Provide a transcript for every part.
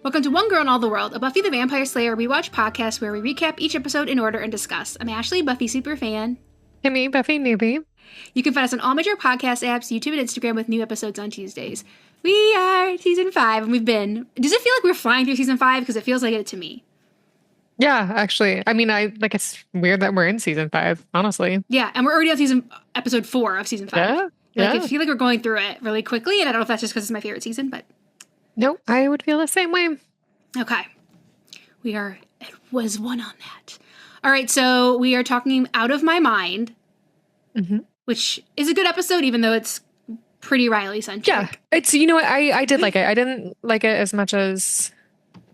Welcome to One Girl in All the World, a Buffy the Vampire Slayer rewatch podcast where we recap each episode in order and discuss. I'm Ashley, Buffy superfan. Kimmy, Buffy newbie. You can find us on all major podcast apps, YouTube, and Instagram with new episodes on Tuesdays. We are season 5, and we've been... Does it feel like we're flying through season 5? Because it feels like it to me. Yeah, actually. I mean, it's weird that we're in season 5, honestly. Yeah, and we're already on episode 4 of season 5. Yeah. I feel like we're going through it really quickly, and I don't know if that's just because it's my favorite season, but... No, I would feel the same way. Okay. It was one on that. All right, so we are talking Out of My Mind, which is a good episode, even though it's pretty Riley-centric. Yeah, it's, you know what, I did like it. I didn't like it as much as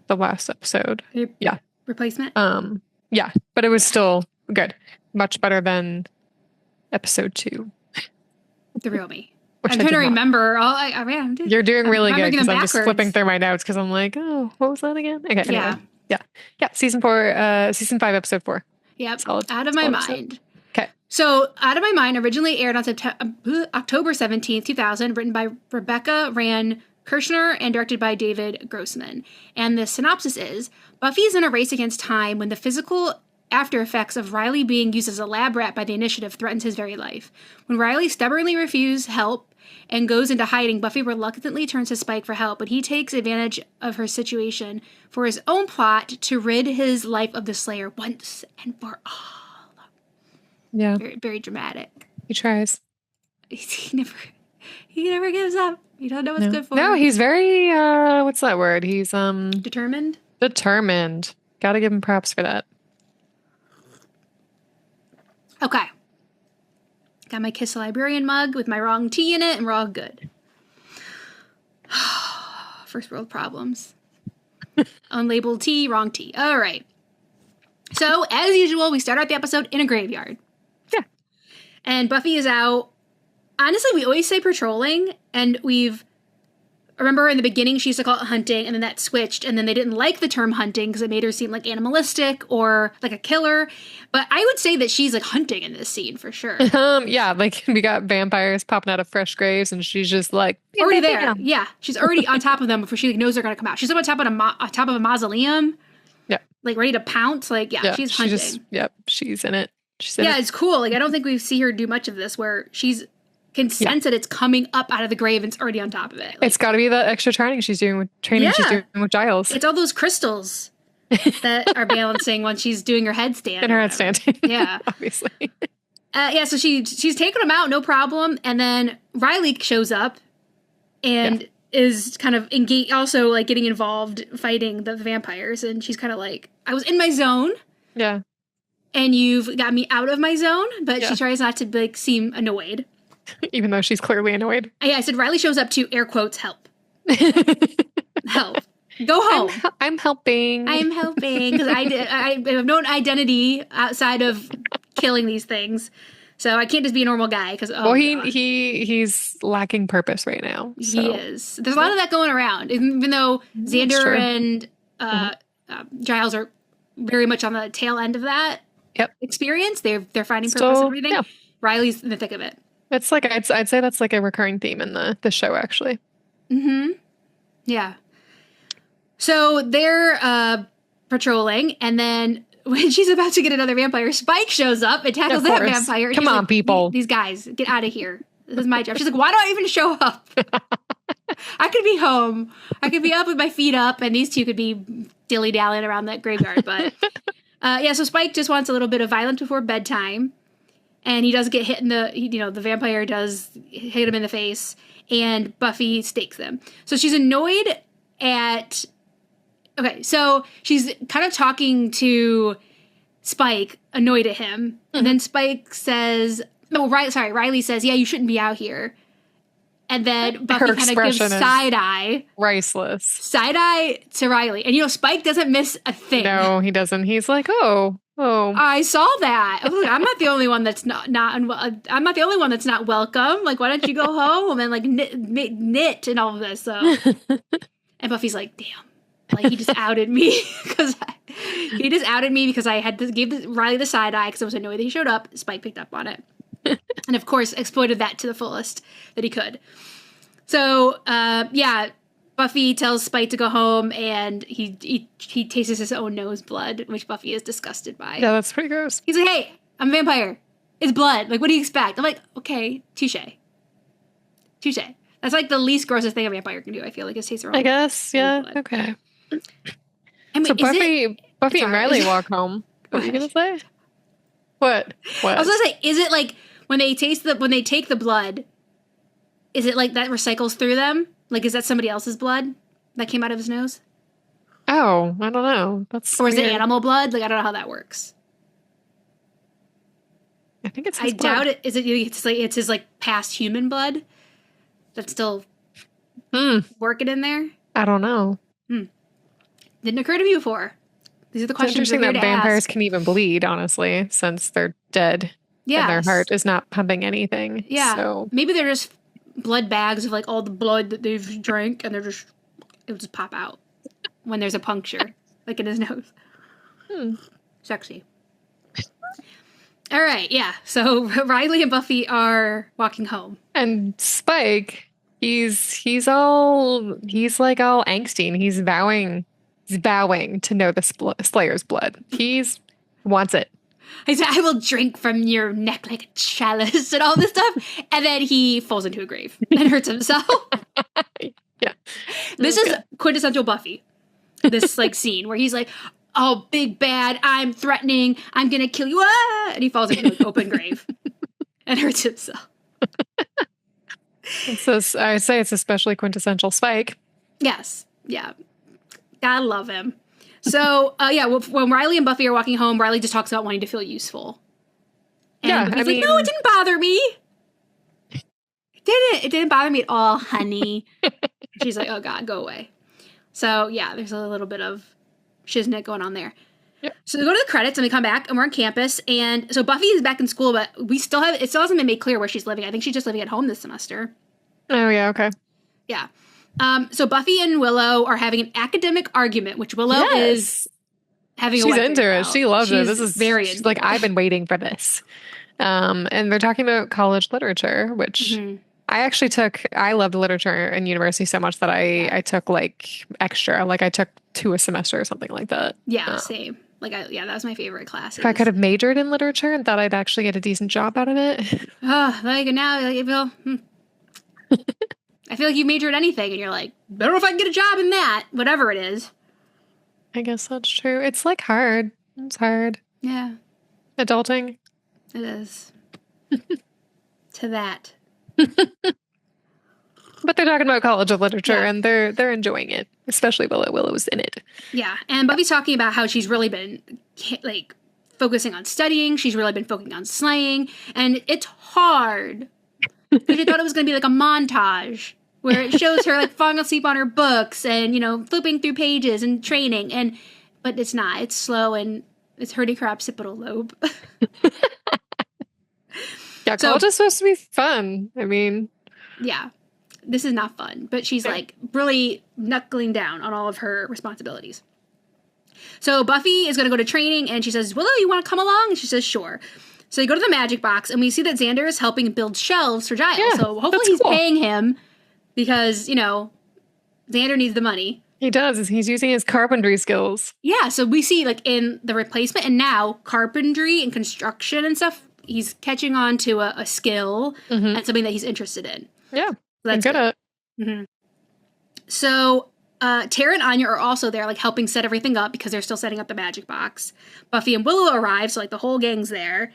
the last episode. Yeah. Replacement? Yeah, but it was still good. Much better than episode 2. The real me. I'm trying to remember. You're doing really good because I'm backwards. just flipping through my notes because I'm like, oh, what was that again? Okay. Yeah. Anyway. Yeah. Season 5, episode 4. Yep. Solid. Out of My Mind. Okay. So, Out of My Mind originally aired on October 17th, 2000, written by Rebecca Rand Kirshner and directed by David Grossman. And the synopsis is, Buffy is in a race against time when the physical after effects of Riley being used as a lab rat by the Initiative threatens his very life. When Riley stubbornly refuses help and goes into hiding, Buffy reluctantly turns to Spike for help, but he takes advantage of her situation for his own plot to rid his life of the Slayer once and for all. Yeah. Very, very dramatic. He tries. He never gives up. He doesn't know what's good for him. No, he's very, what's that word? He's, Determined? Determined. Gotta give him props for that. Okay. Got my Kiss the Librarian mug with my wrong tea in it, and we're all good. First world problems. Unlabeled tea, wrong tea. All right. So, as usual, we start out the episode in a graveyard. Yeah. And Buffy is out. Honestly, we always say patrolling, and remember in the beginning she used to call it hunting, and then that switched, and then they didn't like the term hunting because it made her seem like animalistic or like a killer. But I would say that she's like hunting in this scene for sure. Yeah, like we got vampires popping out of fresh graves, and she's just like already there. Yeah, she's already on top of them before she knows they're gonna come out. She's up on top of a mausoleum. Yeah, like ready to pounce. Like she's hunting. She's in it. It's cool. Like I don't think we see her do much of this where can sense that it's coming up out of the grave and it's already on top of it. Like, it's got to be that extra training she's doing with Giles. It's all those crystals that are balancing when she's doing her headstand. In her headstand. Yeah. Obviously. So she's taking them out, no problem. And then Riley shows up and is kind of engaged, also like getting involved fighting the vampires. And she's kind of like, I was in my zone. Yeah. And you've got me out of my zone. But she tries not to like seem annoyed. Even though she's clearly annoyed. Yeah, I said Riley shows up to, air quotes, help. Help. Go home. I'm helping. I'm helping. Because I have no identity outside of killing these things. So I can't just be a normal guy. Because he's lacking purpose right now. So. He is. There's a lot of that going around. Even though Xander and Giles are very much on the tail end of that experience. They're finding purpose and everything. Yeah. Riley's in the thick of it. It's like I'd say that's like a recurring theme in the show, actually. Mm-hmm. Yeah. So they're patrolling, and then when she's about to get another vampire, Spike shows up and tackles that vampire. Come on, people. These guys, get out of here. This is my job. She's like, why do I even show up? I could be home. I could be up with my feet up, and these two could be dilly-dallying around that graveyard. But so Spike just wants a little bit of violence before bedtime. And he does get hit in the vampire does hit him in the face, and Buffy stakes them. So she's annoyed so she's kind of talking to Spike, annoyed at him. And then Spike says, Riley says, yeah, you shouldn't be out here. And then Buffy kind of gives side-eye. Priceless. Side-eye to Riley. And, Spike doesn't miss a thing. No, he doesn't. He's like, oh. I saw that. I'm not the only one that's I'm not the only one that's not welcome. Like, why don't you go home and, like, knit and all of this. So. And Buffy's like, damn. Like, he just outed me. because I had to give Riley the side-eye because I was annoyed that he showed up. Spike picked up on it. And, of course, exploited that to the fullest that he could. So, Buffy tells Spike to go home, and he tastes his own nose blood, which Buffy is disgusted by. Yeah, that's pretty gross. He's like, hey, I'm a vampire. It's blood. Like, what do you expect? I'm like, okay, touche. That's like the least grossest thing a vampire can do, I feel like, is taste their own. I guess, yeah, blood. Okay. I mean, So Buffy and Riley walk home. What were you gonna say? What? I was gonna say, is it like when they take the blood, is it like that recycles through them? Like, is that somebody else's blood that came out of his nose? Oh, I don't know. That's or is weird. it animal blood? Like, I don't know how that works. I think it's his blood. Doubt it. Is it? It's his like past human blood that's still working in there. I don't know. Didn't occur to me before. These are the questions. It's interesting that vampires can even bleed, honestly, since they're dead. Yeah, and their heart is not pumping anything. Yeah, so maybe they're just blood bags of like all the blood that they've drank, and it'll just pop out when there's a puncture, like in his nose. Sexy. All right, yeah. So Riley and Buffy are walking home, and Spike, he's like all angsty, and he's vowing to know the Slayer's blood. He's wants it. He said, I will drink from your neck like a chalice and all this stuff. And then he falls into a grave and hurts himself. Yeah. This is quintessential Buffy. This like scene where he's like, oh, big bad, I'm threatening, I'm going to kill you. Ah! And he falls into an open grave and hurts himself. So I say it's especially quintessential Spike. Yes. Yeah. I love him. So, when Riley and Buffy are walking home, Riley just talks about wanting to feel useful. And Buffy's like, no, it didn't bother me. It didn't bother me at all, honey. She's like, oh, God, go away. So, yeah, there's a little bit of shiznit going on there. Yep. So, we go to the credits, and we come back, and we're on campus. And so, Buffy is back in school, but it still hasn't been made clear where she's living. I think she's just living at home this semester. Oh, yeah, okay. Yeah. So Buffy and Willow are having an academic argument, which Willow is having. She's into it. She loves it. This is she's like, I've been waiting for this. And they're talking about college literature, which I actually took. I loved literature in university so much that I took like extra. Like I took 2 a semester or something like that. Yeah, same. Like that was my favorite class. If I could have majored in literature and thought I'd actually get a decent job out of it. I feel like you major in anything, and you're like, I don't know if I can get a job in that, whatever it is. I guess that's true. It's like hard. It's hard. Yeah. Adulting. It is. To that. But they're talking about college of literature, and they're enjoying it, especially Willow. Willow's in it. Yeah, and Buffy's talking about how she's really been like focusing on studying. She's really been focusing on slaying, and it's hard. Because she thought it was going to be like a montage where it shows her like falling asleep on her books and, flipping through pages and training. But it's not. It's slow and it's hurting her occipital lobe. Yeah, college is supposed to be fun. I mean. Yeah. This is not fun. But she's like really knuckling down on all of her responsibilities. So Buffy is going to go to training and she says, Willow, you want to come along? And she says, sure. So you go to the magic box, and we see that Xander is helping build shelves for Giles. Yeah, so hopefully he's paying him because, Xander needs the money. He does. He's using his carpentry skills. Yeah, so we see, like, in the replacement and now carpentry and construction and stuff, he's catching on to a skill and something that he's interested in. Yeah, so that's good at it. So Tara and Anya are also there, like, helping set everything up because they're still setting up the magic box. Buffy and Willow arrive, so, like, the whole gang's there.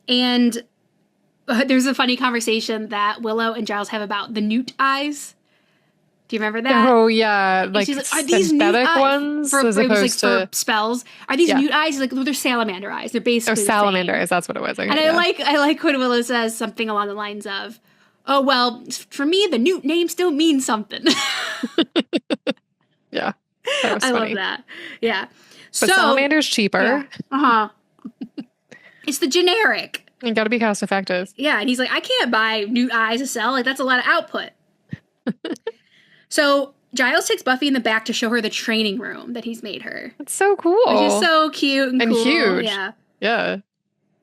And there's a funny conversation that Willow and Giles have about the newt eyes. Do you remember that? Oh, yeah. Like, she's like, are these synthetic ones? For spells. Are these newt eyes? Like, well, they're salamander eyes. They're basically salamander eyes. That's what it was. And I like when Willow says something along the lines of, oh, well, for me, the newt name still means something. Yeah. That was funny. Love that. Yeah. But salamander's cheaper. Yeah. It's the generic. You gotta be cost effective. Yeah, and he's like, I can't buy newt eyes to sell. Like, that's a lot of output. So Giles takes Buffy in the back to show her the training room that he's made her. That's so cool. Which is so cute and cool. Huge. Yeah. Yeah.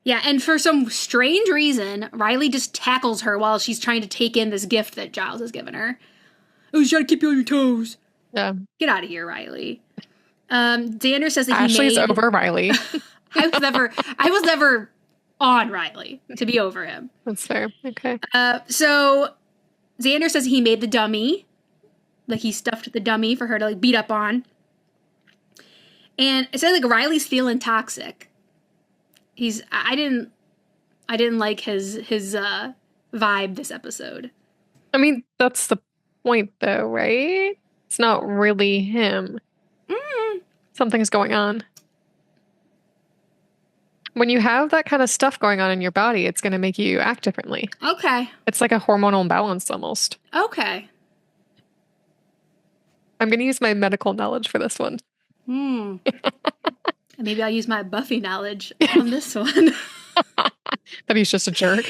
Yeah, and for some strange reason, Riley just tackles her while she's trying to take in this gift that Giles has given her. I was trying to keep you on your toes. Yeah. Get out of here, Riley. Xander says that Ashley's over Riley. I was never on Riley to be over him. That's fair. Okay. So Xander says he made the dummy. Like, he stuffed the dummy for her to, like, beat up on. And it says, like, Riley's feeling toxic. I didn't like his vibe this episode. I mean, that's the point, though, right? It's not really him. Something's going on. When you have that kind of stuff going on in your body, it's going to make you act differently. Okay. It's like a hormonal imbalance almost. Okay. I'm going to use my medical knowledge for this one. Maybe I'll use my Buffy knowledge on this one. That he's just a jerk.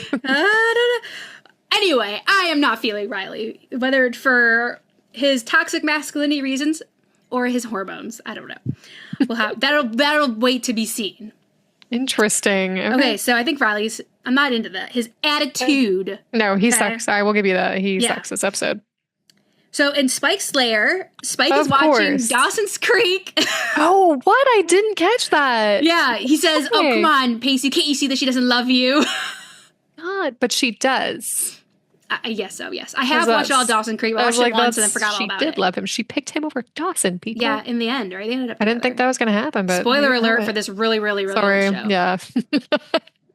Anyway, I am not feeling Riley, whether it's for his toxic masculinity reasons or his hormones. I don't know. We'll have that'll wait to be seen. Interesting. Okay, so I think Riley's. I'm not into that. His attitude. No, he sucks. I will give you that. He sucks this episode. So in Spike's lair, Spike is watching Dawson's Creek. Oh, what? I didn't catch that. Yeah, he says, "Oh, come on, Pacey, can't you see that she doesn't love you?" God, but she does. I guess so, yes. I have watched all Dawson's Creek. I watched it once and then forgot all about it. She did love him. She picked him over Dawson, people. Yeah, in the end, right? They ended up together. I didn't think that was going to happen, but... Spoiler alert for this really, really, really old show. Yeah.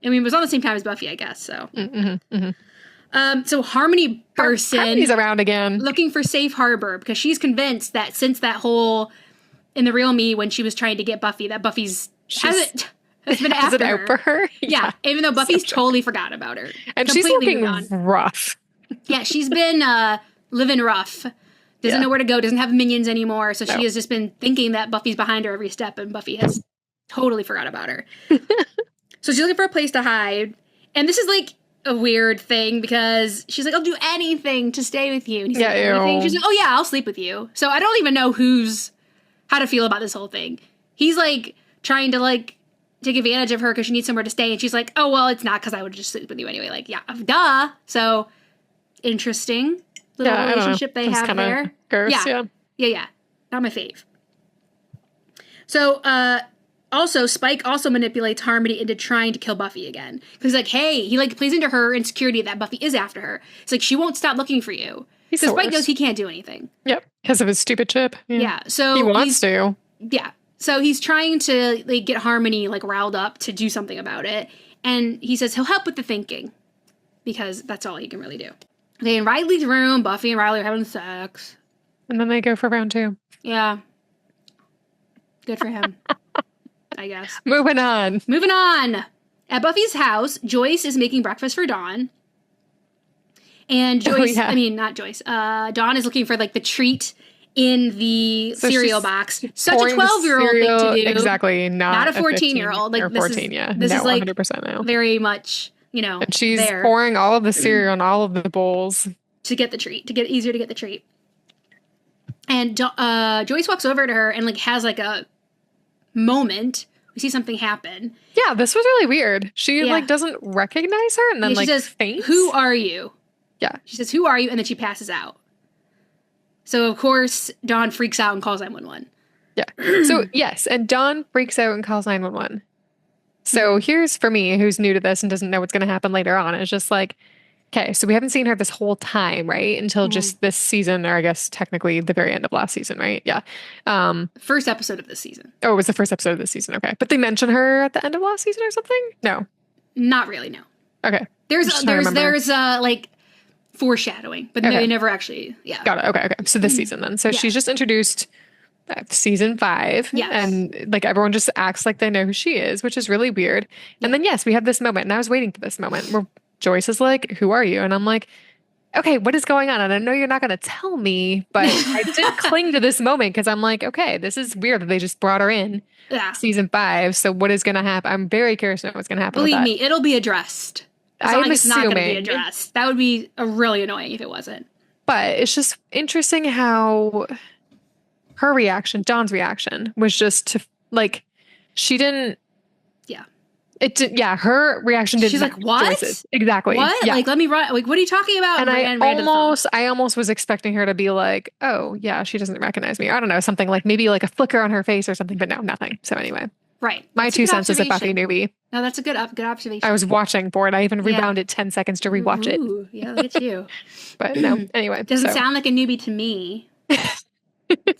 I mean, it was on the same time as Buffy, I guess, so... So Harmony person... Harmony's around again. Looking for safe harbor, because she's convinced that since that whole... In the Real Me, when she was trying to get Buffy, that Buffy's... has been after her. Out for her? Yeah, even though Buffy's totally forgot about her. And she's looking rough. Yeah, she's been living rough. Doesn't know where to go, doesn't have minions anymore. So she has just been thinking that Buffy's behind her every step, and Buffy has totally forgot about her. So she's looking for a place to hide. And this is like a weird thing because she's like, I'll do anything to stay with you. And he's like, anything? She's like, oh yeah, I'll sleep with you. So I don't even know how to feel about this whole thing. He's like trying to like take advantage of her because she needs somewhere to stay. And she's like, oh, well, it's not because I would just sleep with you anyway. Like, yeah, duh. So... interesting little relationship they have there. Gross, yeah. Not my fave. So, also, Spike also manipulates Harmony into trying to kill Buffy again. Because he's like, hey, he like plays into her insecurity that Buffy is after her. It's like, she won't stop looking for you. Because Spike knows he can't do anything. Yep, because of his stupid chip. Yeah, so... he wants to. Yeah, so he's trying to like get Harmony like riled up to do something about it. And he says he'll help with the thinking. Because that's all he can really do. Okay, in Riley's room, Buffy and Riley are having sex. And then they go for round 2. Yeah. Good for him, I guess. Moving on. At Buffy's house, Joyce is making breakfast for Dawn. And Joyce, not Joyce, Dawn is looking for like the treat in the cereal box. Such a 12-year-old thing to do. Exactly. Not a 14-year-old. Like, or 14, this is like 100% now. Very much... and she's pouring all of the cereal in all of the bowls to get the treat, to get easier to get the treat. And Joyce walks over to her and like has like a moment. We see something happen. Yeah, this was really weird. She like doesn't recognize her and then she says, faints. "Who are you?" Yeah, she says, "Who are you?" And then she passes out. So of course Dawn freaks out and calls 911. Yeah. So yes, and Dawn freaks out and calls 911. So here's for me, who's new to this and doesn't know what's going to happen later on. It's just like, okay, so we haven't seen her this whole time, right? Until just this season, or I guess technically the very end of last season, right? Yeah. First episode of this season. Oh, it was the first episode of this season. Okay. But they mention her at the end of last season or something? No. Not really, no. Okay. There's like foreshadowing, but they never actually, Got it. Okay. So this season then. So she's just introduced season 5. Yes. And like everyone just acts like they know who she is, which is really weird. And then we have this moment, and I was waiting for this moment where Joyce is like, who are you? And I'm like, okay, what is going on? And I know you're not going to tell me, but I did cling to this moment because I'm like, okay, this is weird that they just brought her in season 5. So what is going to happen? I'm very curious to know what's going to happen. Believe me, it'll be addressed. I'm it's not going to be addressed. That would be really annoying if it wasn't. But it's just interesting how her reaction, Dawn's reaction, was just to like, she didn't. Yeah. It did, yeah, her reaction did She's not like, match what? Joyce's. Exactly. What? Yeah. Like, let me run. Like, what are you talking about? And Ran to the phone. I almost was expecting her to be like, oh, yeah, she doesn't recognize me. I don't know, something like maybe like a flicker on her face or something, but no, nothing. So anyway, Right. my That's a two good cents as a Buffy observation. newbie. No, that's a good I observation. was watching for it. I even Yeah. rebounded 10 seconds to rewatch it. Ooh, yeah, look at you. But no, anyway. Doesn't So sound like a newbie to me.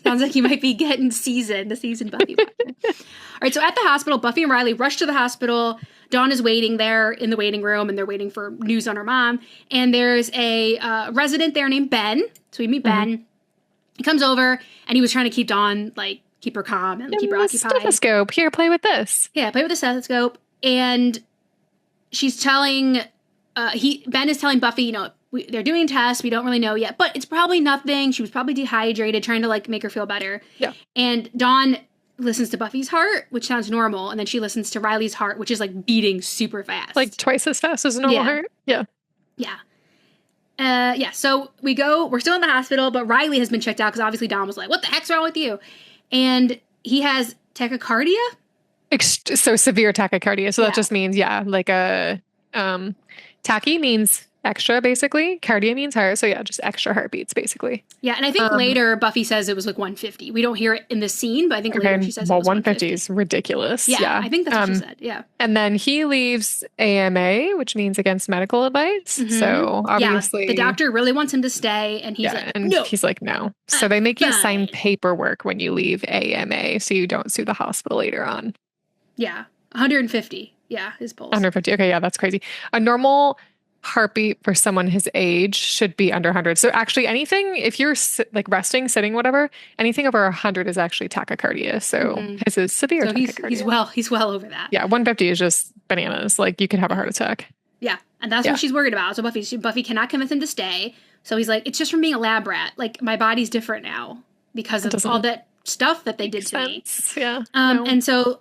Sounds like you might be getting the seasoned Buffy watcher. All right, so at the hospital, Buffy and Riley rush to the hospital. Dawn is waiting there in the waiting room, and they're waiting for news on her mom. And there's a resident there named Ben. So we meet Ben. He comes over, and he was trying to keep Dawn, like, keep her calm and keep her occupied. Stethoscope. Here, play with this. Yeah, play with the stethoscope. And she's telling, Ben is telling Buffy, you know, they're doing tests. We don't really know yet, but it's probably nothing. She was probably dehydrated, trying to, like, make her feel better. Yeah. And Dawn listens to Buffy's heart, which sounds normal, and then she listens to Riley's heart, which is, like, beating super fast. Like twice as fast as a normal heart? Yeah. Yeah. So we're still in the hospital, but Riley has been checked out because obviously Dawn was like, what the heck's wrong with you? And he has tachycardia. So severe tachycardia. So that just means, like a tachy means extra, basically. Cardia means heart. So yeah, just extra heartbeats, basically. Yeah, and I think later Buffy says it was like 150. We don't hear it in the scene, but I think later she says it was 150 is ridiculous. Yeah, I think that's what she said. Yeah. And then he leaves AMA, which means against medical advice. So obviously, the doctor really wants him to stay, and he's like, no. He's like, no. So they make you sign paperwork when you leave AMA, so you don't sue the hospital later on. Yeah, 150. Yeah, his pulse. 150. Okay, yeah, that's crazy. A normal heartbeat for someone his age should be under 100. So actually anything, if you're like resting, sitting, whatever, anything over 100 is actually tachycardia. So his is severe tachycardia. He's well over that. Yeah, 150 is just bananas. Like you could have a heart attack. Yeah, and that's what she's worried about. So Buffy cannot convince him to stay. So he's like, it's just from being a lab rat. Like my body's different now because of all that stuff that they did to me. Yeah. And so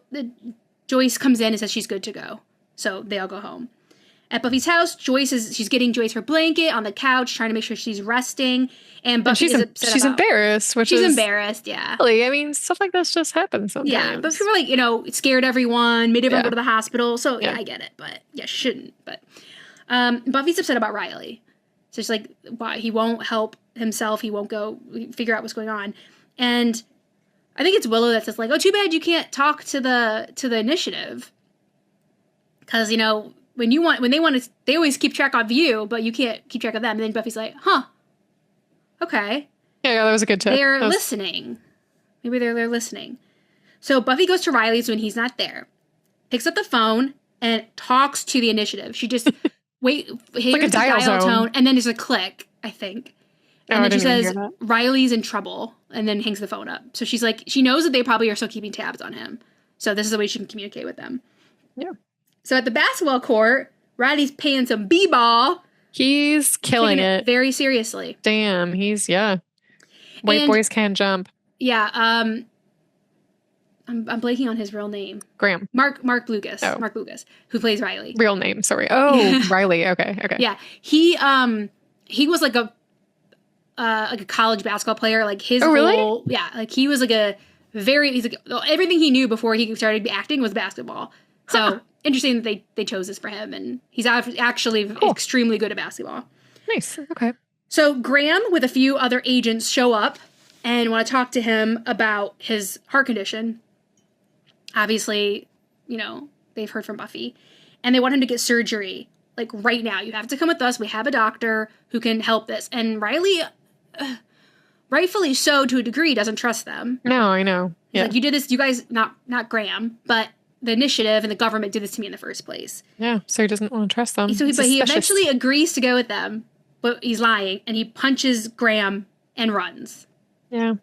Joyce comes in and says she's good to go. So they all go home. At Buffy's house, she's getting Joyce her blanket on the couch, trying to make sure she's resting. And Buffy is upset she's embarrassed, she's embarrassed, yeah. Really, I mean, stuff like this just happens sometimes. Yeah, but people like, it scared everyone, made everyone go to the hospital. So yeah, I get it, but shouldn't. But Buffy's upset about Riley. So she's like, why he won't help himself, he won't go figure out what's going on. And I think it's Willow that says like, oh, too bad you can't talk to the initiative. Because, when they want to, they always keep track of you, but you can't keep track of them. And then Buffy's like, huh, okay. Yeah, that was a good tip. They're listening. Maybe they're listening. So Buffy goes to Riley's when he's not there, picks up the phone, and talks to the initiative. She just hears like a dial tone, and then there's a click, I think. And then she says, Riley's in trouble, and then hangs the phone up. So she's like, she knows that they probably are still keeping tabs on him. So this is the way she can communicate with them. Yeah. So at the basketball court, Riley's playing some b-ball. He's killing it very seriously. Damn, white boys can jump. Yeah, I'm blanking on his real name. Graham. Mark Blucas. Oh. Mark Blucas, who plays Riley. Real name, sorry. Oh, Riley. Okay. Yeah, he was like a college basketball player. Like his whole, yeah, like he was like he's like everything he knew before he started acting was basketball. So interesting that they chose this for him, and he's actually extremely good at basketball. Nice. Okay. So Graham with a few other agents show up and want to talk to him about his heart condition. Obviously, they've heard from Buffy, and they want him to get surgery like right now. You have to come with us. We have a doctor who can help this. And Riley, rightfully so to a degree, doesn't trust them. No, I know. Yeah. Like, you did this, you guys, not Graham, but the initiative and the government did this to me in the first place. Yeah, so he doesn't want to trust them. But he eventually agrees to go with them, but he's lying, and he punches Graham and runs. Yeah.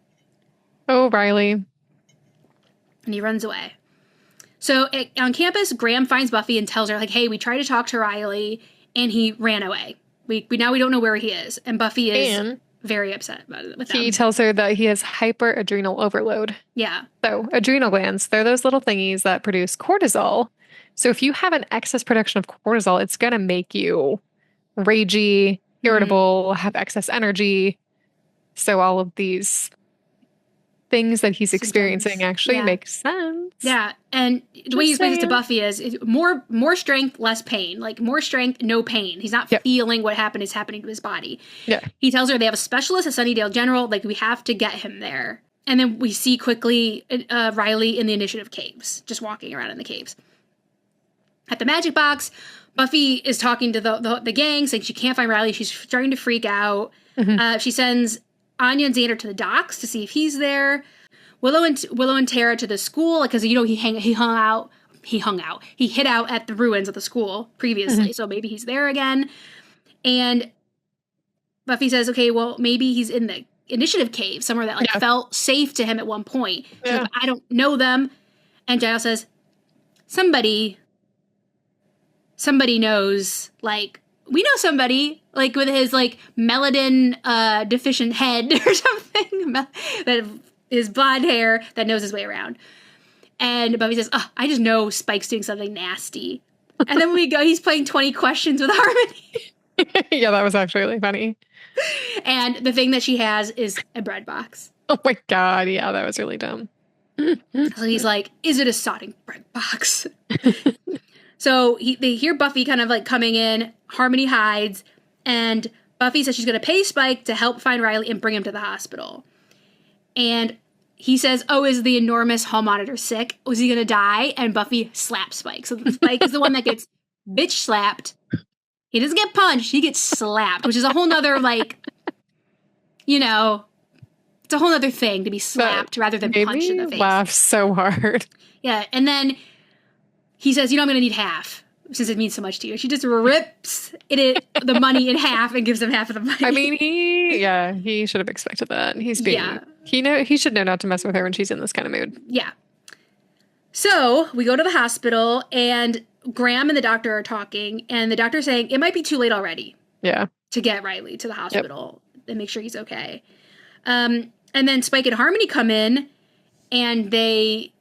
Oh, Riley. And he runs away. So on campus, Graham finds Buffy and tells her, like, hey, we tried to talk to Riley, and he ran away. We don't know where he is. And Buffy is very upset about it with them. He tells her that he has hyperadrenal overload. Yeah. So adrenal glands, they're those little thingies that produce cortisol. So if you have an excess production of cortisol, it's going to make you ragey, irritable, have excess energy. So all of these things that he's experiencing Symptoms. actually Yeah. make sense. Yeah, and the way he explains it to saying. Buffy is more strength, less pain. Like more strength, no pain. He's not Yep. feeling what happened is happening to his body. Yeah. He tells her they have a specialist at Sunnydale General. Like we have to get him there. And then we see quickly Riley in the Initiative caves, just walking around in the caves. At the magic box, Buffy is talking to the gang, saying she can't find Riley. She's starting to freak out. She sends Anya and Xander to the docks to see if he's there. Willow and Tara to the school because he hid out at the ruins of the school previously, so maybe he's there again. And Buffy says, okay, well maybe he's in the Initiative cave somewhere that felt safe to him at one point. She's like, I don't know them. And Giles says, somebody knows, like we know somebody, like with his like meladin deficient head or something that his blonde hair that knows his way around. And Buffy says, oh, I just know Spike's doing something nasty. And then he's playing 20 questions with Harmony. Yeah, that was actually really funny. And the thing that she has is a bread box. Oh my God. Yeah, that was really dumb. So he's like, is it a sodding bread box? So they hear Buffy kind of like coming in. Harmony hides. And Buffy says she's going to pay Spike to help find Riley and bring him to the hospital. And he says, oh, is the enormous hall monitor sick? Was he going to die? And Buffy slaps Spike. So Spike is the one that gets bitch slapped. He doesn't get punched. He gets slapped, which is a whole nother, like, it's a whole other thing to be slapped rather than punched in the face. Laugh so hard. Yeah. And then he says, I'm going to need half since it means so much to you. She just rips the money in half and gives him half of the money. I mean, he should have expected that. He should know not to mess with her when she's in this kind of mood. Yeah. So we go to the hospital and Graham and the doctor are talking and the doctor's saying it might be too late already. Yeah. To get Riley to the hospital and make sure he's okay. And then Spike and Harmony come in and Buffy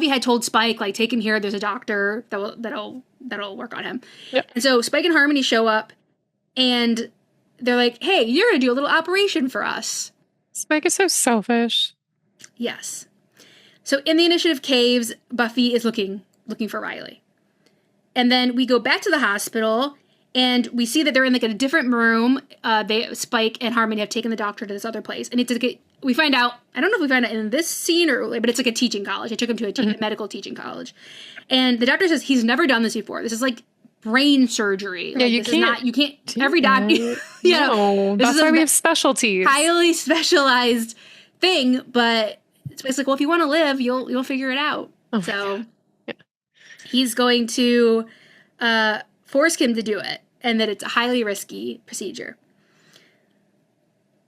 had told Spike, like, take him here. There's a doctor that'll work on him. Yep. And so Spike and Harmony show up, and they're like, "Hey, you're gonna do a little operation for us." Spike is so selfish. Yes. So in the Initiative caves, Buffy is looking for Riley, and then we go back to the hospital, and we see that they're in like a different room. Spike and Harmony have taken the doctor to this other place, and we find out, I don't know if we find out in this scene but it's like a teaching college. I took him to a medical teaching college. And the doctor says he's never done this before. This is like brain surgery. Yeah, like, you can't, every doctor, no, that's why we have specialties. Highly specialized thing, but it's basically, well, if you want to live, you'll figure it out. Oh, so he's going to force him to do it, and that it's a highly risky procedure.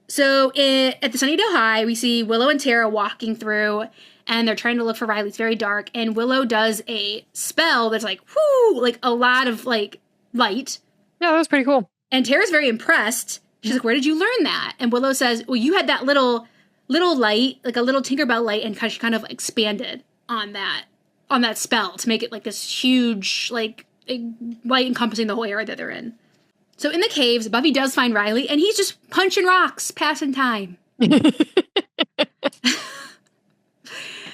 So at the Sunnydale High, we see Willow and Tara walking through, and they're trying to look for Riley. It's very dark, and Willow does a spell that's like, whoo, like a lot of like light. Yeah, that was pretty cool. And Tara's very impressed. She's like, where did you learn that? And Willow says, well, you had that little light, like a little Tinkerbell light, and she kind of expanded on that spell to make it like this huge, like, light encompassing the whole area that they're in. So in the caves, Buffy does find Riley, and he's just punching rocks, passing time.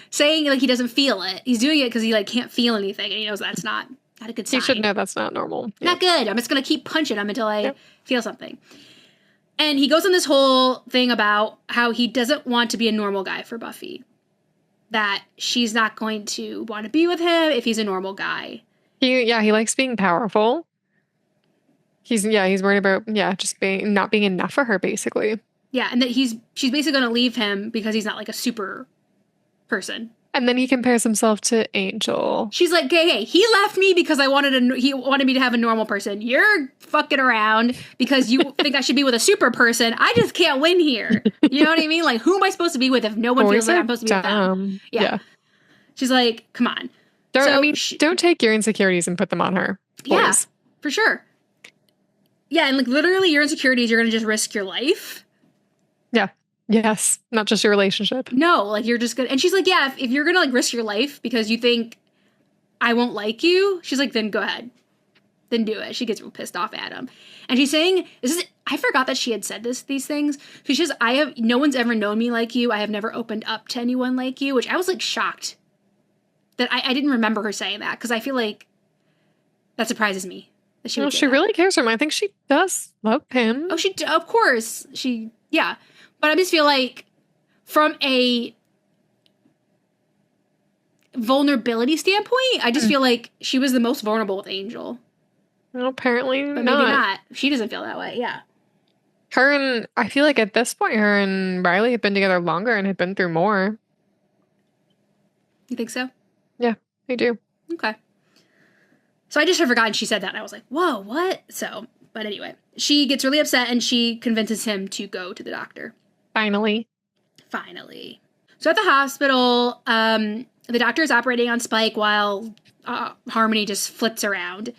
Saying, like, he doesn't feel it. He's doing it because he, like, can't feel anything, and he knows that's not a good sign. He should know that's not normal. Not good. I'm just going to keep punching him until I feel something. And he goes on this whole thing about how he doesn't want to be a normal guy for Buffy. That she's not going to want to be with him if he's a normal guy. He likes being powerful. He's worried about, just not being enough for her, basically. Yeah, and that she's basically going to leave him because he's not like a super person. And then he compares himself to Angel. She's like, hey, he left me because he wanted me to have a normal person. You're fucking around because you think I should be with a super person. I just can't win here. You know what I mean? Like, who am I supposed to be with if no one feels like I'm supposed to be with them? Yeah. She's like, come on. Don't take your insecurities and put them on her. Please. Yeah, for sure. Yeah, and like literally your insecurities, you're going to just risk your life. Yeah. Yes. Not just your relationship. No, like you're just going to, and she's like, yeah, if you're going to like risk your life because you think I won't like you, she's like, then go ahead. Then do it. She gets real pissed off at him. And she's saying, I forgot that she had said these things. She says, no one's ever known me like you. I have never opened up to anyone like you, which I was like shocked that I didn't remember her saying that, because I feel like that surprises me. That she really cares for him. I think she does love him. Oh, of course. Yeah. But I just feel like from a vulnerability standpoint, I just feel like she was the most vulnerable with Angel. Well, apparently but maybe not. She doesn't feel that way. Yeah. I feel like at this point, her and Riley had been together longer and had been through more. You think so? Yeah, I do. Okay. So I just had forgotten she said that. And I was like, whoa, what? So, but anyway, she gets really upset and she convinces him to go to the doctor. Finally. So at the hospital, the doctor is operating on Spike while Harmony just flits around.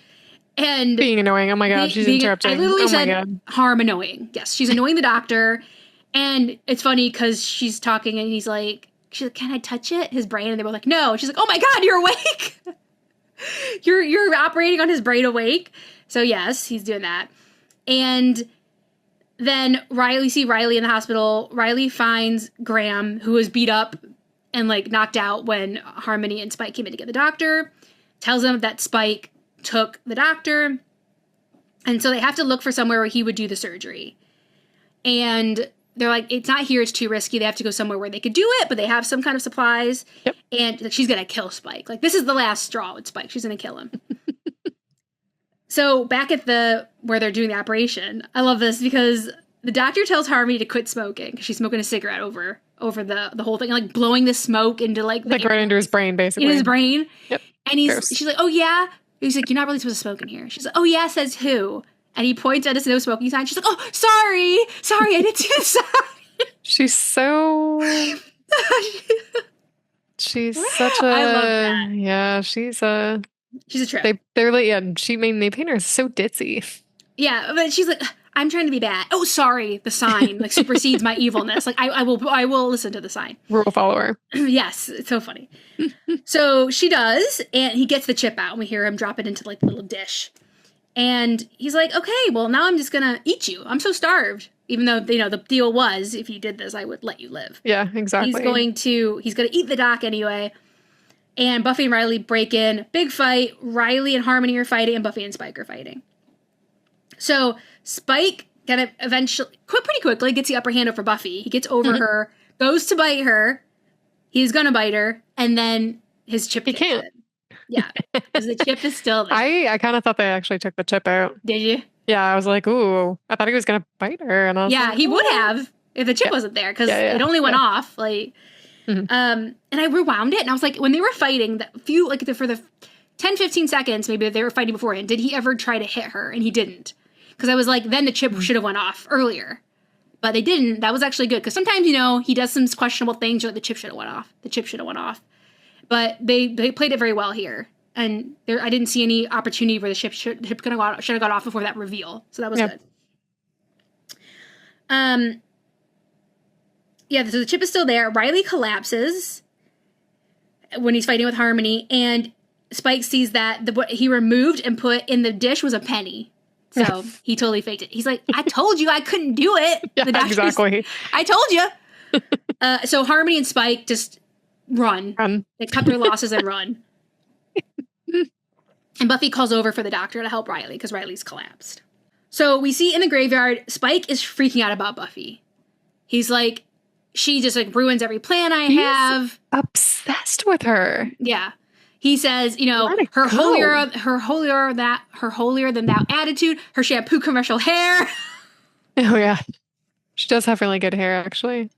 And being annoying. Oh my God, she's interrupting. I literally said Harm annoying. Yes, she's annoying the doctor. And it's funny because she's talking and she's like, can I touch it? His brain. And they were like, no. She's like, oh my God, you're awake. you're operating on his brain awake. So yes, he's doing that. And then Riley in the hospital. Riley finds Graham, who was beat up and like knocked out when Harmony and Spike came in to get the doctor. Tells him that Spike took the doctor, and so they have to look for somewhere where he would do the surgery. And they're like, it's not here, it's too risky. They have to go somewhere where they could do it, but they have some kind of supplies. Yep. And like, she's gonna kill Spike. Like, this is the last straw with Spike. She's gonna kill him. So back at where they're doing the operation, I love this because the doctor tells Harmony to quit smoking because she's smoking a cigarette over the whole thing, like blowing the smoke into like right into his brain, basically. In his brain. Yep. And she's like, oh yeah. He's like, you're not really supposed to smoke in here. She's like, oh yeah, says who? And he points at his no smoking sign. She's like, oh, sorry, I didn't see the sign. She's so... she's such a... I love that. Yeah, she's a trip. They're like, yeah, they paint her so ditzy. Yeah, but she's like, I'm trying to be bad. Oh, sorry, the sign like supersedes my evilness. Like, I will listen to the sign. Rule follower. Yes, it's so funny. So she does, and he gets the chip out, and we hear him drop it into like the little dish. And he's like, okay, well, now I'm just gonna eat you. I'm so starved. Even though, the deal was, if you did this, I would let you live. Yeah, exactly. He's gonna eat the doc anyway. And Buffy and Riley break in. Big fight. Riley and Harmony are fighting, and Buffy and Spike are fighting. So Spike kind of pretty quickly gets the upper hand over Buffy. He gets over her, goes to bite her. He's gonna bite her, and then his chip. He can't. Yeah, because the chip is still there. I kind of thought they actually took the chip out. Did you? Yeah, I was like, ooh, I thought he was gonna bite her, and I was like, he would have if the chip wasn't there, because it only went off. Like, and I rewound it, and I was like, when they were fighting, for the 10-15 seconds maybe that they were fighting beforehand, did he ever try to hit her? And he didn't. Because I was like, then the chip should have went off earlier. But they didn't. That was actually good. Because sometimes, he does some questionable things. You're like, the chip should have went off. But they played it very well here. And I didn't see any opportunity where the chip should have got off before that reveal. So that was good. So the chip is still there. Riley collapses when he's fighting with Harmony. And Spike sees that what he removed and put in the dish was a penny. So he totally faked it. He's like, I told you I couldn't do it. Yeah, exactly. I told you. So Harmony and Spike just run. They cut their losses and run. And Buffy calls over for the doctor to help Riley because Riley's collapsed. So we see in the graveyard, Spike is freaking out about Buffy. He's like, she just like ruins every plan I have. Obsessed with her. Yeah. He says, her holier than thou attitude, her shampoo commercial hair. Oh yeah. She does have really good hair, actually.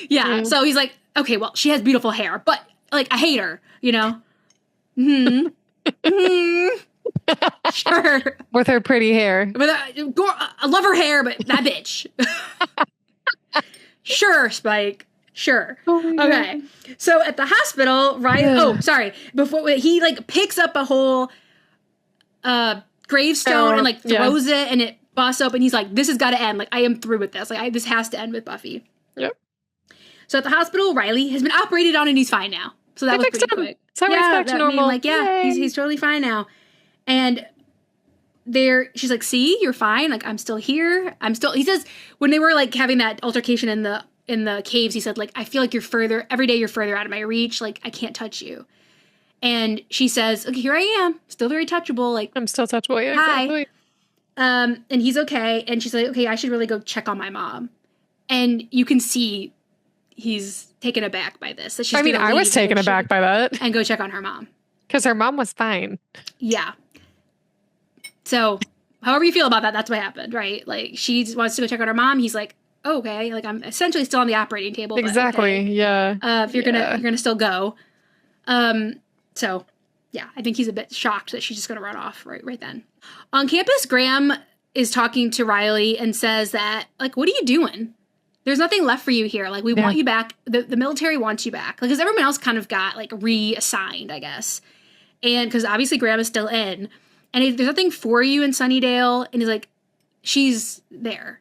Yeah. So he's like, okay, well, she has beautiful hair, but like I hate her, Mm-hmm. Sure. With her pretty hair. But I love her hair, but that bitch. Sure, Spike. Sure. Oh okay. So at the hospital, before he like picks up a whole gravestone and like throws it and it busts open. He's like, this has got to end. Like, I am through with this. Like, this has to end with Buffy. Yep. So at the hospital, Riley has been operated on and he's fine now. So that was pretty quick. So he's back to normal. He's totally fine now. And she's like, see, you're fine. Like, I'm still here. He says, when they were like having that altercation in the caves, he said, like, I feel like every day you're further out of my reach. Like, I can't touch you. And she says, okay, here I am, still very touchable. Like, I'm still touchable. Yeah, hi. exactly. And he's okay. And she's like, okay, I should really go check on my mom. And you can see he's taken aback by this. That she's I was taken aback by that. And go check on her mom. Because her mom was fine. Yeah. So, however you feel about that, that's what happened, right? Like, she wants to go check on her mom. He's like, oh, okay. Like, I'm essentially still on the operating table. Exactly. Okay. Yeah. If you're gonna still go. So, yeah, I think he's a bit shocked that she's just gonna run off right then. On campus, Graham is talking to Riley and says that, like, what are you doing? There's nothing left for you here. Like, we want you back. The military wants you back. Like, because everyone else kind of got, like, reassigned, I guess. And because obviously Graham is still in. And there's nothing for you in Sunnydale. And he's like, she's there.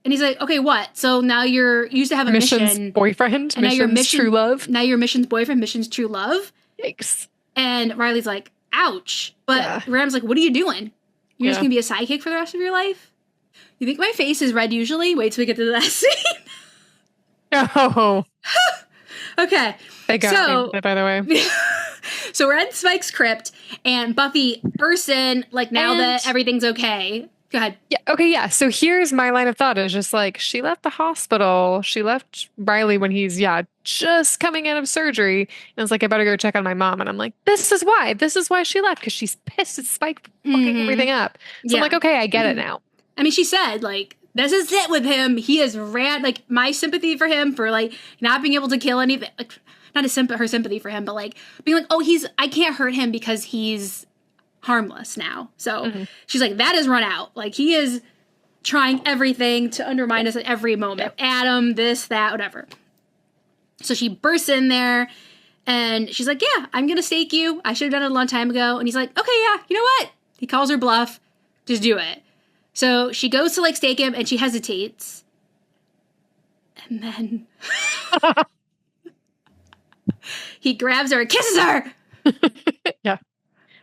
And he's like, okay, what? So now you used to have a mission. Boyfriend, and mission's true love. Now you're mission's boyfriend, mission's true love. Yikes. And Riley's like, ouch. But Graham's like, what are you doing? You're just going to be a sidekick for the rest of your life? You think my face is red usually? Wait till we get to that scene. Oh. Okay. They got me, by the way. So we're at Spike's crypt, and Buffy bursts in, like, now that everything's okay. Go ahead. Yeah. Okay. Yeah. So here's my line of thought is just like, she left the hospital. She left Riley when he's, just coming out of surgery. And it's like, I better go check on my mom. And I'm like, this is why she left. Because she's pissed at Spike fucking everything up. So I'm like, okay, I get it now. I mean, she said, like, this is it with him. He is like, my sympathy for him for, like, not being able to kill anything. Like, not her sympathy for him, but, like, being like, oh, I can't hurt him because he's harmless now. So she's like, that has run out. Like, he is trying everything to undermine us at every moment. Adam, this, that, whatever. So she bursts in there, and she's like, yeah, I'm going to stake you. I should have done it a long time ago. And he's like, okay, yeah, you know what? He calls her bluff. Just do it. So she goes to, like, stake him, and she hesitates. And then he grabs her and kisses her. Yeah.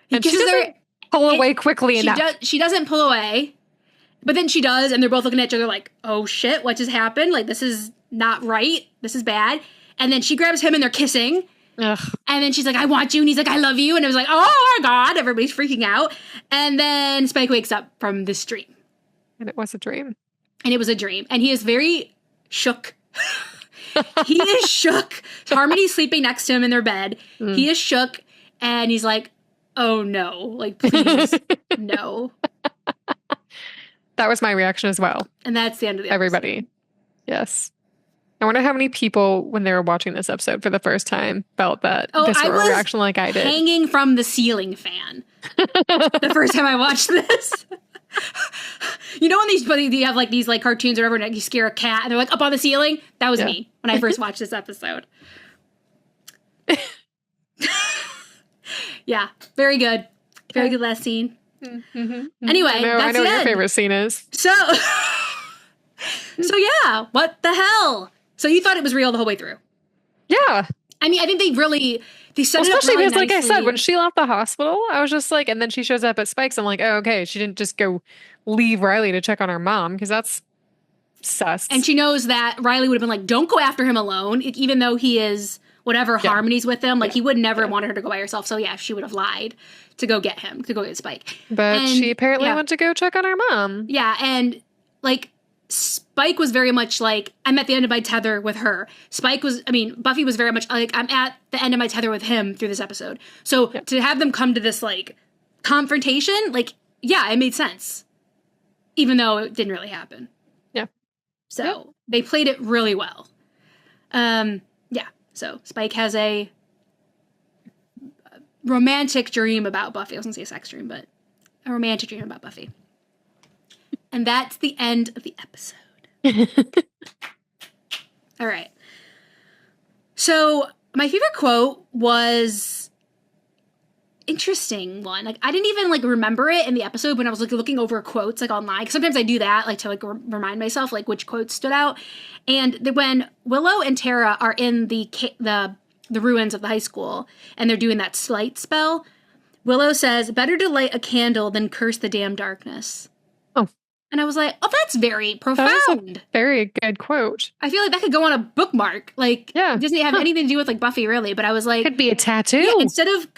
He kisses her. Pull away quickly enough. She doesn't pull away. But then she does, and they're both looking at each other like, oh, shit, what just happened? Like, this is not right. This is bad. And then she grabs him, and they're kissing. Ugh. And then she's like, I want you. And he's like, I love you. And it was like, oh, my God. Everybody's freaking out. And then Spike wakes up from this dream. And it was a dream. And it was a dream. And he is very shook. He is shook. Harmony's sleeping next to him in their bed. He is shook. And he's like, oh, no. Like, please, no. That was my reaction as well. And that's the end of the episode. Everybody. Yes. I wonder how many people, when they were watching this episode for the first time, felt that this sort of reaction like I did. Hanging from the ceiling fan the first time I watched this. You know when you have like these like cartoons or whatever, and you scare a cat and they're like up on the ceiling? That was me when I first watched this episode. Yeah, very good. Very good last scene. Anyway, I know what your favorite scene is. So yeah, what the hell? So you thought it was real the whole way through? Yeah. I mean, I think they set it up really especially because, like I nicely. said, when she left the hospital, I was just like, and then she shows up at Spike's. I'm like, oh, okay, she didn't just go leave Riley to check on her mom, because that's sus. And she knows that Riley would have been like, don't go after him alone, even though he is whatever Harmony's with him. Like, he would never want her to go by herself. So yeah, she would have lied to go get him, to go get Spike. But she apparently went to go check on her mom. Yeah, and like Spike was very much like, I'm at the end of my tether with her. Buffy was very much like, I'm at the end of my tether with him through this episode. So to have them come to this like confrontation, like, yeah, it made sense. Even though it didn't really happen. Yeah. So they played it really well. Yeah. So Spike has a romantic dream about Buffy. I was going to say a sex dream, but a romantic dream about Buffy. And that's the end of the episode. All right. So my favorite quote was interesting one. Like, I didn't even like remember it in the episode when I was like looking over quotes like online. 'Cause sometimes I do that, like to like remind myself like which quotes stood out. And when Willow and Tara are in the ruins of the high school and they're doing that slight spell, Willow says, better to light a candle than curse the damn darkness. Oh. And I was like, oh, that's very profound. That was a very good quote. I feel like that could go on a bookmark. Like, it doesn't have anything to do with like Buffy, really. But I was like, could be a tattoo. Yeah, instead of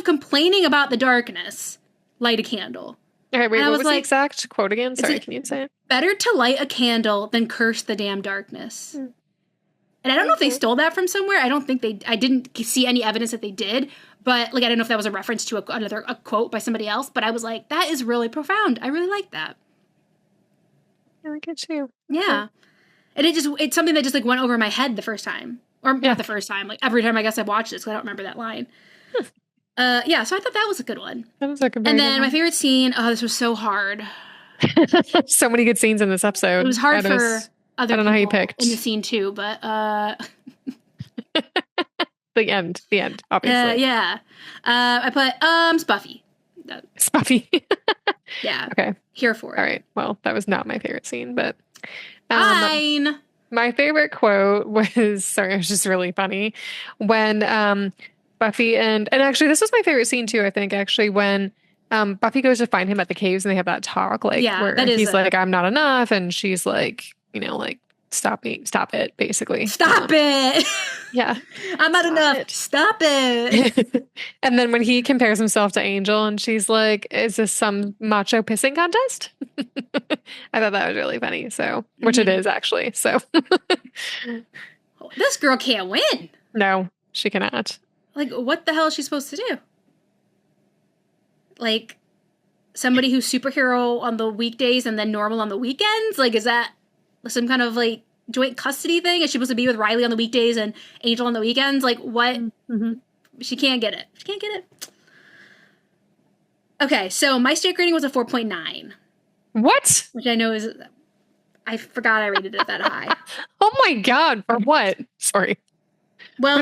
complaining about the darkness, light a candle. All right, wait, what was the exact quote again? Sorry, can you say it? Better to light a candle than curse the damn darkness. And I don't know if they stole that from somewhere. I didn't see any evidence that they did. But, like, I don't know if that was a reference to a quote by somebody else. But I was like, that is really profound. I really like that. I like it too. Yeah. And it's something that just, like, went over my head the first time. Or not the first time. Like, every time I guess I've watched this because I don't remember that line. Yeah, so I thought that was a good one. That was like a very And then good my one. favorite scene, this was so hard. So many good scenes in this episode. It was hard for other people. I don't know how you picked. In the scene too, but the end, obviously. Yeah. I put it's Buffy. It's Buffy. Yeah. Okay. Here for it. All right. Well, that was not my favorite scene, but fine. My favorite quote was it was just really funny when Buffy and actually this was my favorite scene too, I think, actually, when Buffy goes to find him at the caves and they have that talk, like where he's like, I'm not enough, and she's like, like, stop it, basically. Stop it. Yeah. I'm not enough. Stop it. And then when he compares himself to Angel and she's like, is this some macho pissing contest? I thought that was really funny. So, which it is actually. So this girl can't win. No, she cannot. Like, what the hell is she supposed to do? Like, somebody who's superhero on the weekdays and then normal on the weekends? Like, is that some kind of, like, joint custody thing? Is she supposed to be with Riley on the weekdays and Angel on the weekends? Like, what? Mm-hmm. She can't get it. She can't get it. Okay, so my stake rating was a 4.9. What? Which I know is... I forgot I rated it that high. Oh my God. For what? Sorry. Well,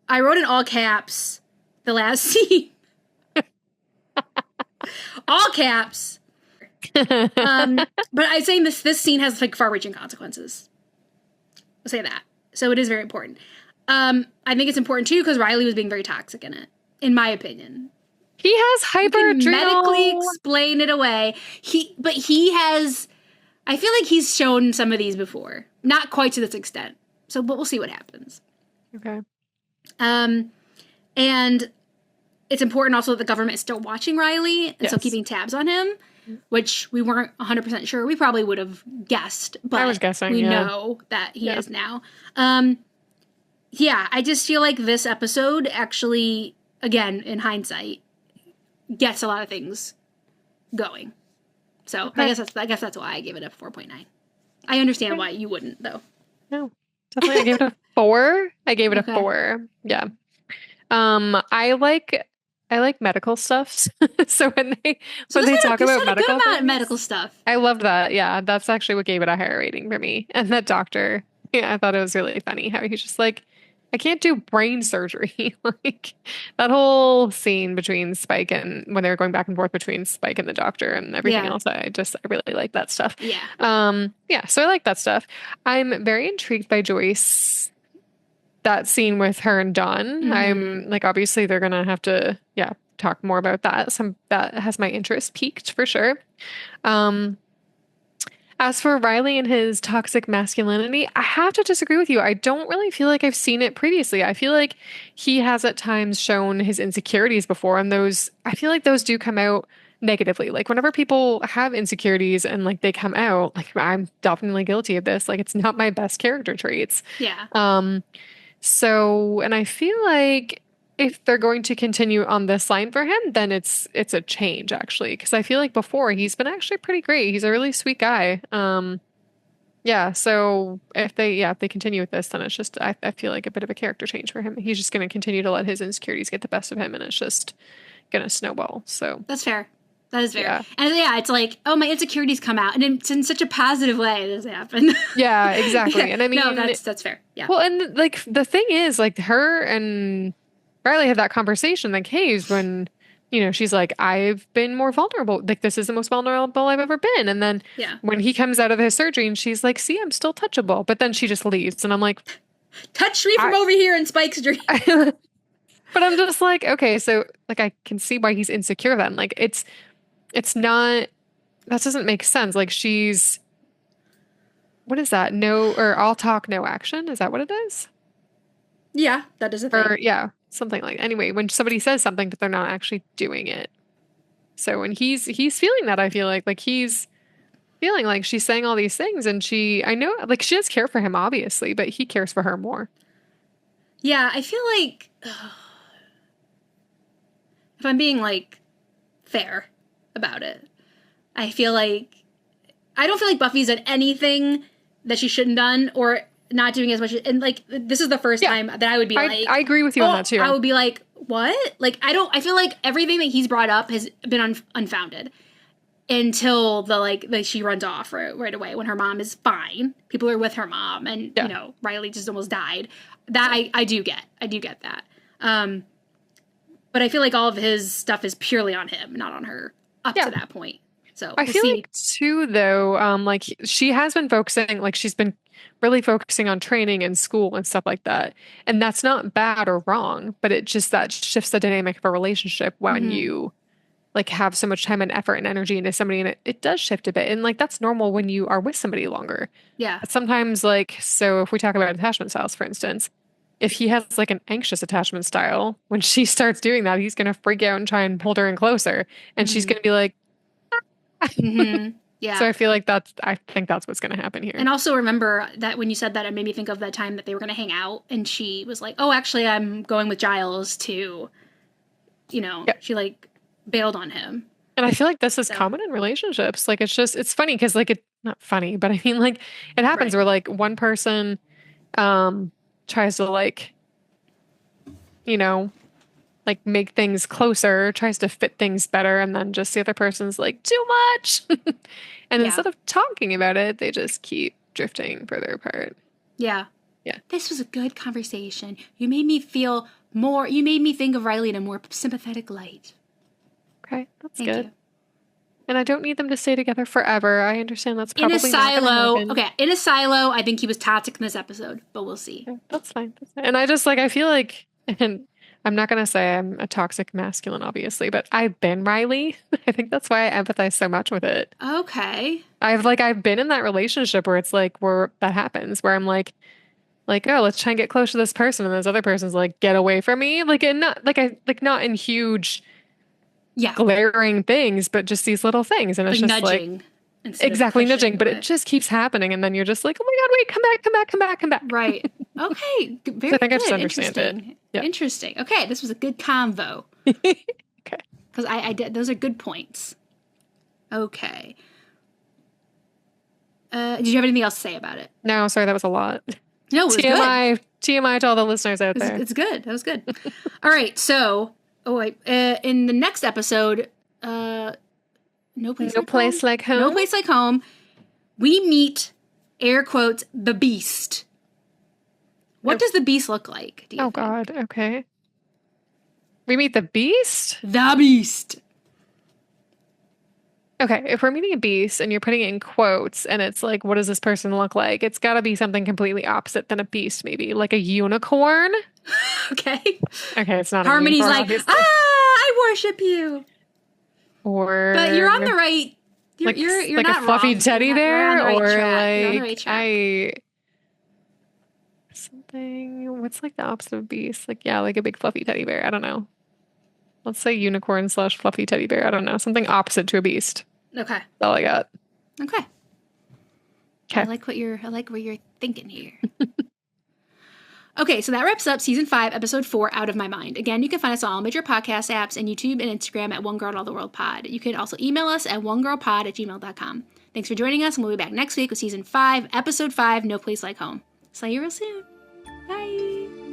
I wrote in all caps the last scene. All caps. But I'm saying this scene has, like, far-reaching consequences. I'll say that. So it is very important. I think it's important too because Riley was being very toxic in it, in my opinion. He has hyperadrenal. Medically explain it away. I feel like he's shown some of these before, not quite to this extent. But we'll see what happens. Okay. And it's important also that the government is still watching Riley and still keeping tabs on him, which we weren't 100% sure. We probably would have guessed, but I was guessing, we know that he is now. I just feel like this episode actually, again, in hindsight, gets a lot of things going. So okay. I guess that's why I gave it a 4.9. I understand why you wouldn't, though. No, definitely. I gave it a 4. I gave it a 4. Yeah. I like medical stuff. So when they talk about medical stuff, I loved that. Yeah, that's actually what gave it a higher rating for me. And that doctor, I thought it was really funny how he's just like, I can't do brain surgery. Like that whole scene between Spike and when they were going back and forth between Spike and the doctor and everything else. I really like that stuff. Yeah. So I like that stuff. I'm very intrigued by Joyce. That scene with her and Dawn. Mm-hmm. I'm like, obviously they're gonna have to, talk more about that. That has my interest piqued for sure. As for Riley and his toxic masculinity, I have to disagree with you. I don't really feel like I've seen it previously. I feel like he has at times shown his insecurities before, and I feel like those do come out negatively. Like whenever people have insecurities and like they come out, like I'm definitely guilty of this. Like it's not my best character traits. Yeah. So, and I feel like if they're going to continue on this line for him, then it's a change actually. Because I feel like before he's been actually pretty great. He's a really sweet guy. So if they continue with this, then it's just I feel like a bit of a character change for him. He's just going to continue to let his insecurities get the best of him, and it's just going to snowball. So that's fair. That is fair. Yeah. And it's like, oh, my insecurities come out, and it's in such a positive way this happened. Yeah, exactly. And I mean, no, that's fair. Yeah. Well, and like the thing is, like her and Riley had that conversation, like, hey, when she's like, I've been more vulnerable. Like this is the most vulnerable I've ever been. And then when he comes out of his surgery, and she's like, see, I'm still touchable. But then she just leaves, and I'm like, touch me from over here in Spike's dream. But I'm just like, okay, so like I can see why he's insecure then. Like it's not that doesn't make sense. Like she's what is that? No, or all talk, no action. Is that what it is? Yeah, that is a Or thing. yeah, something like anyway, when somebody says something but they're not actually doing it. So when he's feeling that, I feel like he's feeling like she's saying all these things and I know like she does care for him obviously, but he cares for her more. Yeah, I feel like if I'm being like fair about it, I feel like I don't feel like Buffy's done anything that she shouldn't done or not doing as much. And like this is the first time that I would be like, I agree with you on that too. I would be like, what? Like I feel like everything that he's brought up has been unfounded until she runs off right away when her mom is fine. People are with her mom, and you know Riley just almost died. That I do get that. But I feel like all of his stuff is purely on him, not on her up to that point. So I feel like too, though, like she has been focusing, like she's been really focusing on training and school and stuff like that. And that's not bad or wrong, but it just that shifts the dynamic of a relationship when you like have so much time and effort and energy into somebody, and it does shift a bit. And like that's normal when you are with somebody longer. Yeah. But sometimes like so if we talk about attachment styles, for instance, if he has like an anxious attachment style, when she starts doing that, he's gonna freak out and try and hold her in closer. And she's gonna be like, yeah. So I feel like I think that's what's going to happen here. And also remember that when you said that, it made me think of that time that they were going to hang out and she was like, oh, actually, I'm going with Giles to, you know, she like bailed on him. And I feel like this is common in relationships. Like, it's funny because like not funny, but I mean like it happens where like one person tries to like, you know, like make things closer, tries to fit things better, and then just the other person's like, too much. And instead of talking about it, they just keep drifting further apart. Yeah. Yeah. This was a good conversation. You made me think of Riley in a more sympathetic light. Okay, that's Thank good. you. And I don't need them to stay together forever. I understand that's probably in a silo. Not okay, in a silo, I think he was toxic in this episode, but we'll see. Yeah, that's fine. And I just like I feel like, and I'm not gonna say I'm a toxic masculine, obviously, but I've been Riley. I think that's why I empathize so much with it. Okay. I've been in that relationship where it's like where that happens, where I'm like, oh, let's try and get close to this person, and this other person's like, get away from me, like, and not in huge, glaring things, but just these little things, and it's like just nudging. Like. Exactly, nudging, but it just keeps happening, and then you're just like, oh my God, wait, come back. Right. Okay. Very so I think good. I just understand it. Yeah. Interesting. Okay, this was a good convo. Okay. Because I did. Those are good points. Okay. Did you have anything else to say about it? No, sorry, that was a lot. No, it was TMI, good. TMI to all the listeners out there. It's good. That was good. All right, so in the next episode, No Place Like Home, we meet, air quotes, the Beast. What does the Beast look like? Do you think? God, okay. We meet the Beast? The Beast. Okay, if we're meeting a beast and you're putting it in quotes and it's like, what does this person look like? It's got to be something completely opposite than a beast, maybe. Like a unicorn? Okay. Okay, it's not Harmony's a unicorn, like, obviously. I worship you. But you're on the right. You're like not a fluffy wrong. teddy bear, you're on the right or track. You're on the like right track. something. What's like the opposite of beast? Like like a big fluffy teddy bear. I don't know. Let's say unicorn / fluffy teddy bear. I don't know. Something opposite to a beast. Okay. That's all I got. Okay. Okay. I like what you're thinking here. Okay, so that wraps up season 5, episode 4, Out of My Mind. Again, you can find us on all major podcast apps and YouTube and Instagram at One Girl All the World Pod. You can also email us at onegirlpod@gmail.com. Thanks for joining us, and we'll be back next week with season 5, episode 5, No Place Like Home. See you real soon. Bye.